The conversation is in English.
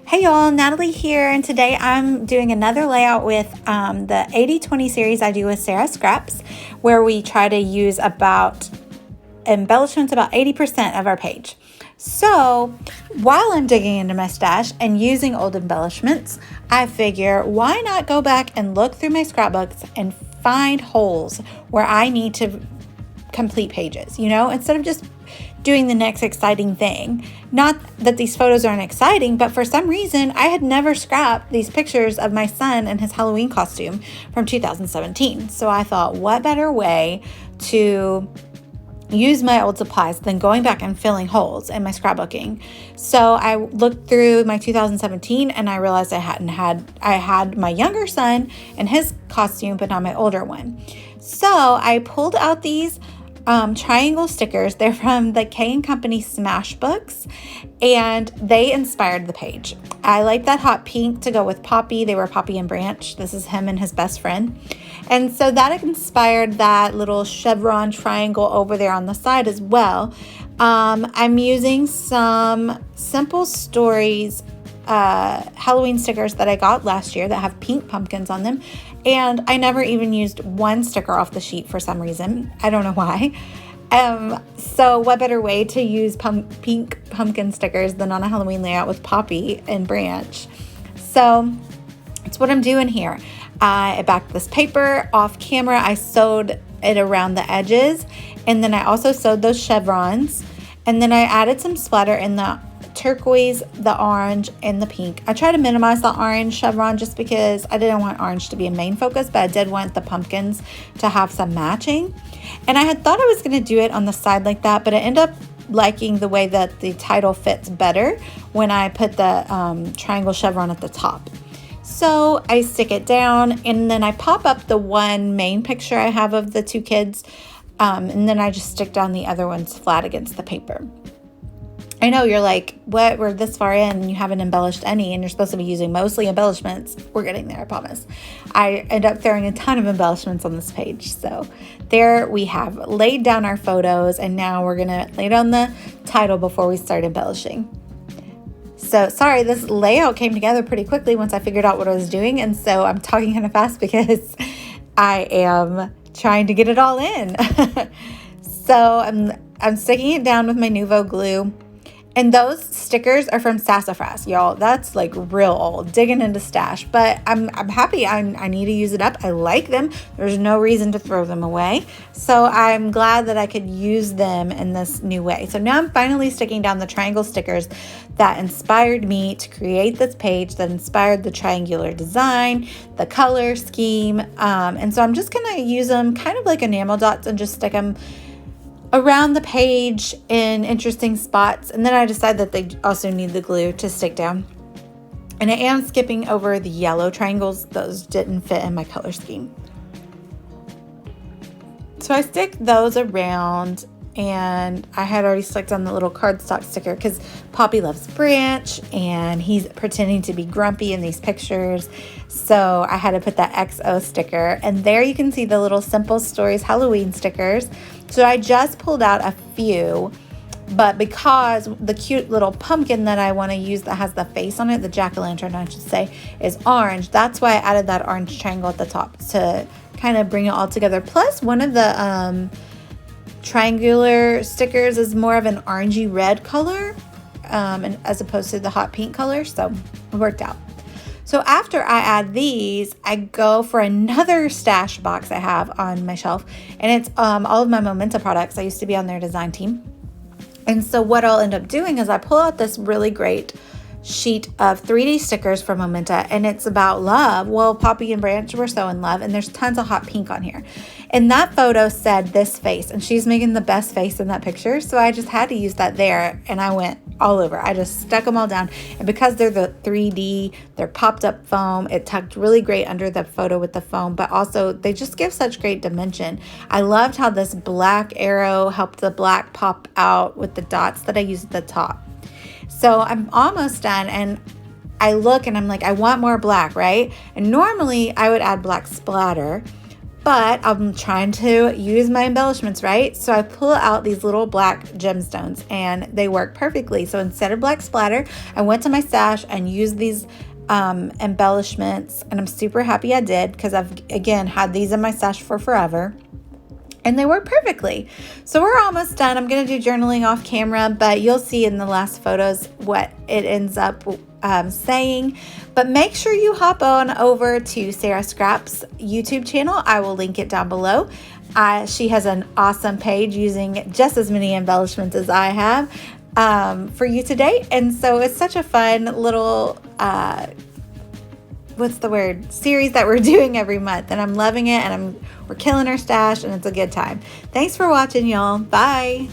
Hey y'all, Natalie here, and today I'm doing another layout with the 80/20 series I do with Sarah Scraps, where we try to use embellishments about 80% of our page. So while I'm digging into my stash and using old embellishments, I figure why not go back and look through my scrapbooks and find holes where I need to complete pages, instead of just doing the next exciting thing. Not that these photos aren't exciting, but for some reason I had never scrapped these pictures of my son in his Halloween costume from 2017. So I thought, what better way to use my old supplies than going back and filling holes in my scrapbooking. So I looked through my 2017 and I realized I had my younger son in his costume, but not my older one. So I pulled out these triangle stickers. They're from the K & Company Smash Books, and they inspired the page. I like that hot pink to go with Poppy. They were Poppy and Branch. This is him and his best friend. And so that inspired that little chevron triangle over there on the side as well. I'm using some Simple Stories Halloween stickers that I got last year that have pink pumpkins on them. And I never even used one sticker off the sheet for some reason. I don't know why. So what better way to use pink pumpkin stickers than on a Halloween layout with Poppy and Branch? So that's what I'm doing here. I backed this paper off camera. I sewed it around the edges, and then I also sewed those chevrons, and then I added some splatter in the turquoise, the orange, and the pink. I try to minimize the orange chevron just because I didn't want orange to be a main focus, but I did want the pumpkins to have some matching. And I had thought I was going to do it on the side like that, but I ended up liking the way that the title fits better when I put the triangle chevron at the top. So I stick it down, and then I pop up the one main picture I have of the two kids, and then I just stick down the other ones flat against the paper. I know you're like, what? We're this far in and you haven't embellished any, and you're supposed to be using mostly embellishments. We're getting there, I promise. I end up throwing a ton of embellishments on this page. So there we have laid down our photos, and now we're going to lay down the title before we start embellishing. So sorry, this layout came together pretty quickly once I figured out what I was doing, and so I'm talking kind of fast because I am trying to get it all in. So I'm sticking it down with my Nuvo glue. And those stickers are from Sassafras, y'all. That's like real old, digging into stash. But I'm happy. I need to use it up. I like them. There's no reason to throw them away. So I'm glad that I could use them in this new way. So now I'm finally sticking down the triangle stickers that inspired me to create this page, that inspired the triangular design, the color scheme. And so I'm just going to use them kind of like enamel dots and just stick them around the page in interesting spots. And then I decided that they also need the glue to stick down. And I am skipping over the yellow triangles. Those didn't fit in my color scheme. So I stick those around, and I had already stuck on the little cardstock sticker because Poppy loves Branch and he's pretending to be grumpy in these pictures. So I had to put that XO sticker, and there you can see the little Simple Stories Halloween stickers. So I just pulled out a few, but because the cute little pumpkin that I want to use that has the face on it, the jack-o'-lantern I should say, is orange. That's why I added that orange triangle at the top to kind of bring it all together. Plus one of the triangular stickers is more of an orangey red color and as opposed to the hot pink color, so it worked out. So after I add these, I go for another stash box I have on my shelf, and it's all of my Momenta products. I used to be on their design team. And so what I'll end up doing is I pull out this really great sheet of 3D stickers from Momenta, and it's about love. Well, Poppy and Branch were so in love, and there's tons of hot pink on here. And that photo said this face, and she's making the best face in that picture, so I just had to use that there, and I went all over. I just stuck them all down, and because they're the 3D, they're popped up foam, it tucked really great under the photo with the foam, but also they just give such great dimension. I loved how this black arrow helped the black pop out with the dots that I used at the top. So I'm almost done, and I look and I'm like, I want more black, right? And normally I would add black splatter, but I'm trying to use my embellishments, right? So I pull out these little black gemstones and they work perfectly. So instead of black splatter, I went to my stash and used these embellishments, and I'm super happy I did because I've, again, had these in my stash for forever. And they work perfectly. So we're almost done. I'm going to do journaling off camera, but you'll see in the last photos what it ends up saying. But make sure you hop on over to Sarah Scrap's YouTube channel. I will link it down below. She has an awesome page using just as many embellishments as I have for you today. And so it's such a fun little series that we're doing every month, and I'm loving it, and we're killing our stash, and it's a good time. Thanks for watching, y'all. Bye.